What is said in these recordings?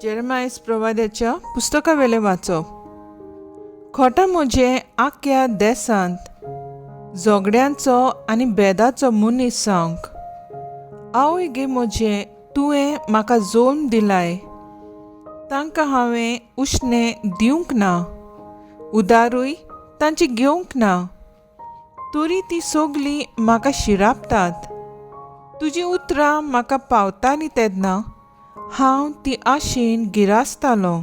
जेरेमायस प्रवाद्याच्या पुस्तकावेले वाचप. खोटा म्हजे आख्या देसांत झगड्यांचो आनी बेदाचो मनीस सांग. आवय गे म्हजे, तुवें म्हाका जल्म दिलाय. तांकां हांवें उश्णें दिवंक ना, उदारूय तांची घेवंक ना. तरी ती सगळीं म्हाका शिरापतात. तुजी उतरां म्हाका पावतालीं तेन्ना हांव ती आशेन गिरासतालों.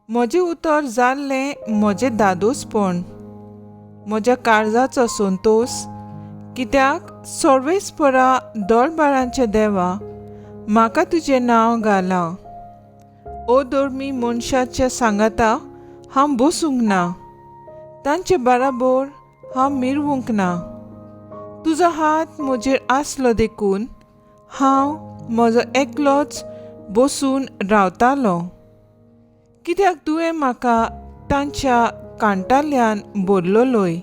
म्हजें उतर जाल्लें म्हजें दादोसपण, म्हज्या काळजाचो संतोष. कित्याक सर्वेस्परा दोळबारांचे देवा, म्हाका तुजें नांव घालां. अधर्मी मनशाच्या सांगाता हांव बसूंक ना, तांचे बराबर हांव मिरवूंक ना. तुजो हात म्हजेर आसलो देखून हांव म्हजो एकलोच बसून रावतालो. कित्याक तुवें म्हाका तांच्या कांटाल्यान भरलोय.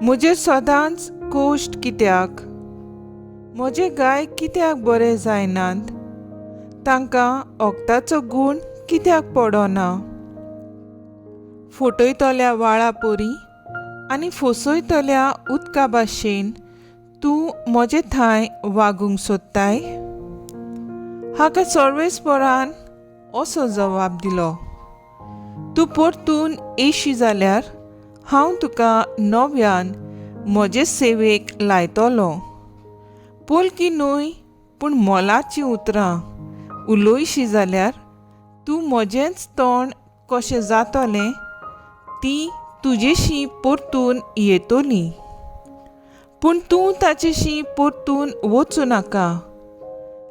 म्हजेर सदांच कोश्ट कित्याक? म्हजे गाय कित्याक बरे जायनात? तांकां ओगताचो गूण कित्याक पडना? फटयतल्या वाळा परी आनी फसयतल्या उदका भाशेन तूं म्हजे थंय वागूंक सोदताय? हाका सर्वेस्परान असो जवाब दिलो. तूं परतून येशी जाल्यार हांव तुका नव्यान म्हजे सेवेक लायतलो. पोलकी न्हय पूण मोलाचीं उतरां उलोयशी जाल्यार तूं म्हजेंच तोंड कशें जातलें ती तुजेशी परतून येतली. पूण तूं ताचेशी परतून वचूं नाका.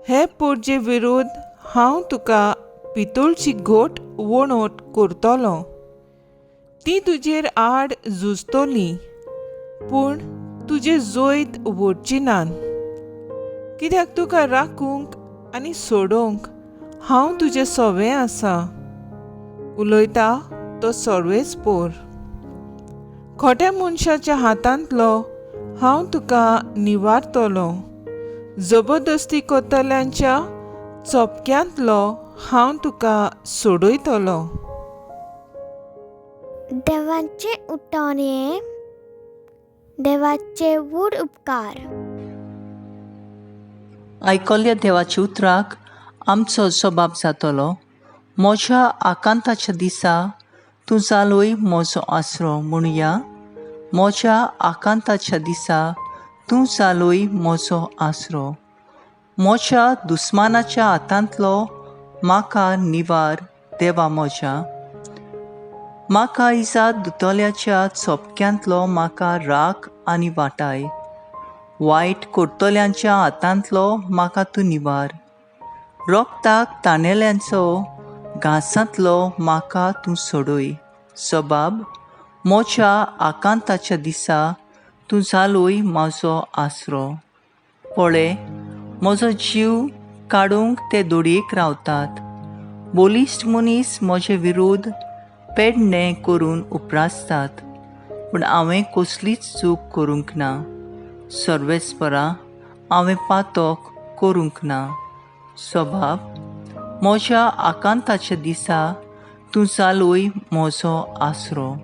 हे पोरजे विरोध हांव तुका पितळची घोट वणोट करतलो. ती तुजेर आड झुजतली, पूण तुजे जैत व्हरची नान. कित्याक तुका राखूंक आनी सोडूंक हांव तुजें सवें आसा, उलयता तो सर्वेस्पर. खोट्या मनशाच्या हातांतलो हांव तुका निवारतलो. जबरदस्ती करतल्यांच्या चपक्यांतलो हांव तुका सोडयतलो. देवाचे उठणे, देवाचे व्हड उपकार. आयकल्ल्या देवाच्या उतराक आमचो जबाब जातलो. म्हज्या आकांताच्या दिसा तूं जालोय म्हजो आसरो. म्हणुया, म्हज्या आकांताच्या दिसा तूं जालोय म्हजो आसरो. म्हज्या दुस्मानाच्या हातांतलो म्हाका निवार, देवा म्हज्या. म्हाका इजा दितल्याच्या चपक्यांतलो म्हाका राख आनी वाटाय. वायट करतल्यांच्या हातांतलो म्हाका तूं निवार. रोगताक ताणेल्यांचो घासांतलो म्हाका तूं सोडय. जबाब: म्हज्या आकांताच्या दिसा तूं जालोय म्हजो आसरो. पळय, म्हजो जीव काडूंक ते दोडयेक रावतात. बोलिश्ट मनीस म्हजे विरोध पेडणे करून उपरासतात, पूण हांवें कसलीच चूक करूंक ना. सर्वेस्परा, हांवें पातक करूंक ना. जबाब: म्हज्या आकांताच्या दिसा तूं जालोय म्हजो आसरो.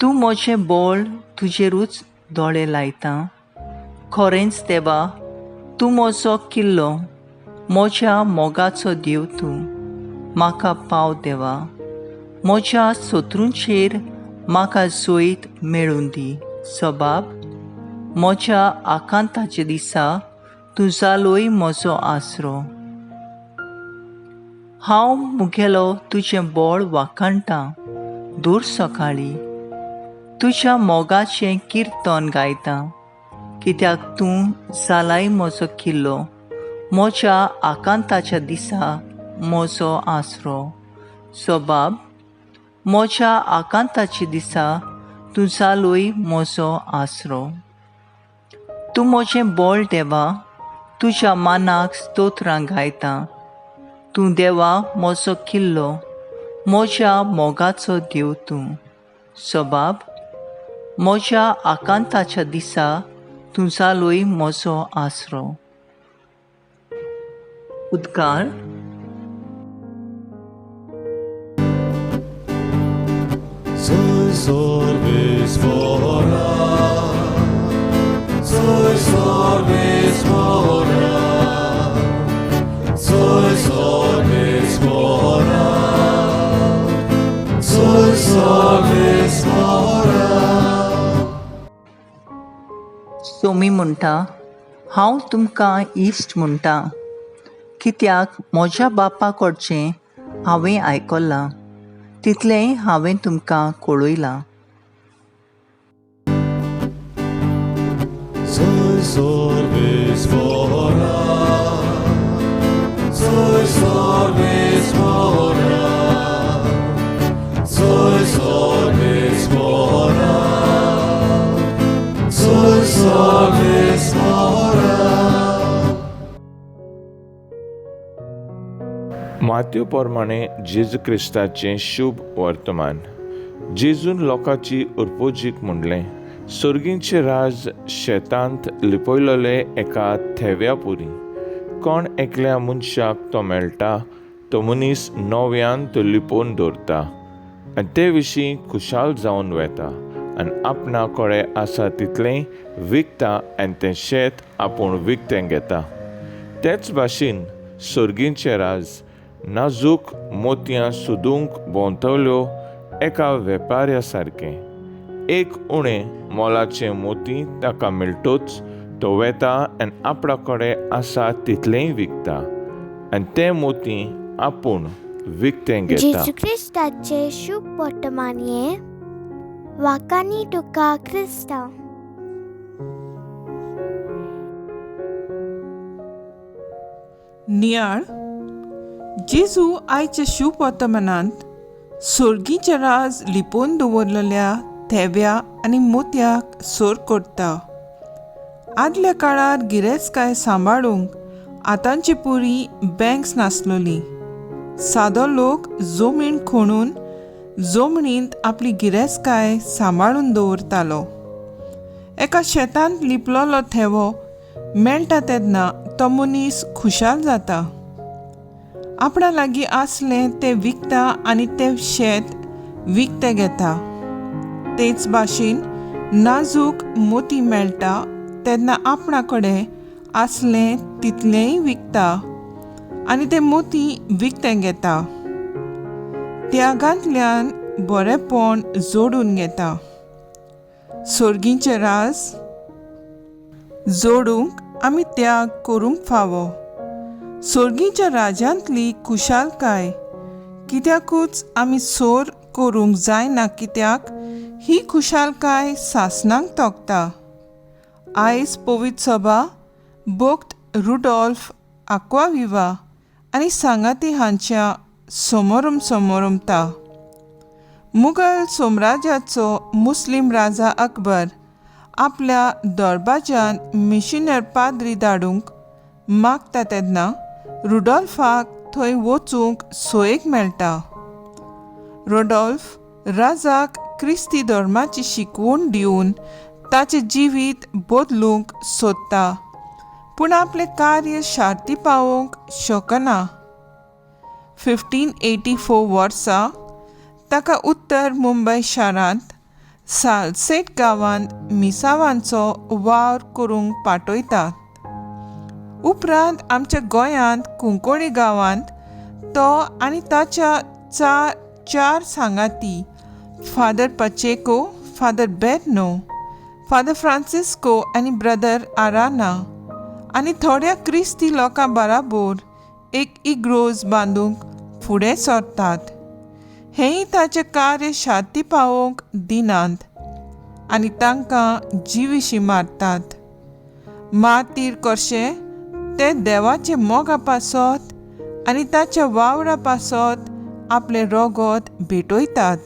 तूं म्हजें बोळ तुजेरूच दोळे लायता. खरेंच देवा, तूं म्हजो किल्लो, म्हज्या मोगाचो देव तूं. म्हाका पाव देवा. म्हज्या शत्रूंचेर म्हाका जैत मेळून दी. जबाब: म्हज्या आकांताच्या दिसा तूं जालोय म्हजो आसरो. हांव मुगेलो तुजें बोळ वाखाणटां दर सकाळीं. तुज्या मोगाचें किर्तन गायतां, कित्याक तूं जालाय म्हजो किल्लो, म्हज्या आकांताच्या दिसा म्हजो आसरो. जबाब: म्हज्या आकांताच्या दिसा तूं जालोय म्हजो आसरो. तूं म्हजें बोळ देवा, तुज्या मानाक स्तोत्रां गायतां. तूं देवा म्हजो किल्लो, म्हज्या मोगाचो देव तूं. जबाब: म्हज्या आकांताच्या दिसा तूं जालोय म्हजो आसरो. उद्गार Soy sorbis mora, soy sorbis mora, soy sorbis mora, soy sorbis mora. Somi म्हणटा हांव तुमकां इश्ट म्हणटा कित्याक म्हज्या बापा कडचें हांवें आयकलां तितलेंय हांवें तुमकां कळयलां. Soy sorbis mora, soy sorbis mora, soy sorbis mora, soy sorbis mora. Matthew प्रमाणे जेजू क्रिस्ताचें शुभ वर्तमान. जेजून लोकांची उर्पोजीक म्हणलें, सर्गींचें राज शेतांत लिपयलोले एका थेव्या पुरी. कोण एकल्या मनशाक तो मेळटा तो मनीस नव्यान तो लिपोवन दवरता आनी ते विशीं खुशाल जावन वेता आनी आपणा कडेन आसा तितलें विकता आनी तें शेत आपूण विकतें घेता. तेच भाशेन सर्गींचें राज नाजूक मोतयां सोदूंक भोंवतल्यो एका वेपाऱ्या सारकें. एक उणें मोलाचें मोती ताका मेळटोच तो वेता आनी आपणा कडेन आसा तितलेंय विकता आनी तें मोती आपूण विकतें घेता. जेजू क्रिस्ताचे शुभ वर्तमान हे वाकानी तुका क्रिस्ता. नियाळ जेजू आयच्या शुभ वर्तमानांत सर्गीचें राज लिपोवन दवरलेल्या थेव्या आनी मोतयाक सोर करता. आदल्या काळार गिरेस्तकाय सांबाळूंक आतांची पुरी बँक्स नासलोली. सादो लोक जमीन खणून जमनींत आपली गिरेस्तकाय सांबाळून दवरतालो. एका शेतांत लिपलोलो थेवो मेळटा तेन्ना तो मनीस खुशाल जाता. आपणा लागीं आसलें तें विकता आनी तें शेत विकतें घेता. तेच भाशेन नाजूक मोती मेळटा तेन्ना आपणा कडेन आसलें तितलेंय विकता आनी तें मोती विकतें घेता. त्यागांतल्यान बरेपण जोडून घेता. सर्गीचें राज जोडूंक आमी त्याग करूंक फावो. सर्गीच्या राजांतली खुशालकाय कित्याकूच आमी सोर करूंक जायना कित्याक ही खुशालकाय सासणांक तोखता. आयज पवित्र सभा भोक्त रुडॉल्फ आक्वाविवा आनी सांगाती हांच्या समोरमता. मुघल साम्राज्याचो मुस्लीम राजा अकबर आपल्या दरबाजान मिशनर पाद्री धाडूंक मागता तेन्ना रुडॉल्फाक थंय वचूंक सोयेक मेळटा. रुडॉल्फ राजाक क्रिस्ती धर्माची शिकवण दिवन ताचें जिवीत बदलूंक सोदता पूण आपलें कार्य शार्ती पावोवंक शकना. 1584 वर्सा ताका उत्तर मुंबय शारांत सालसेट गांवांत मिसावांचो वावर करूंक पाठयतात. उपरांत आमच्या गोंयांत कुंकोळी गांवांत तो आनी ताच्या चार सांगाती फादर पचेको, फादर बेर्नो, फादर फ्रांसिस्को आनी ब्रदर आराना आनी थोड्या क्रिस्ती लोकां बराबर एक इग्रोज बांदूंक फुडें सरतात. हेंय ताचें कार्य शांती पावोवंक दिनात आनी तांकां जिवीशी मारतात. मातीर कशें ते देवाचे मोगा पासत आनी ताच्या वावरा पासत आपले रोगोत भेटयतात.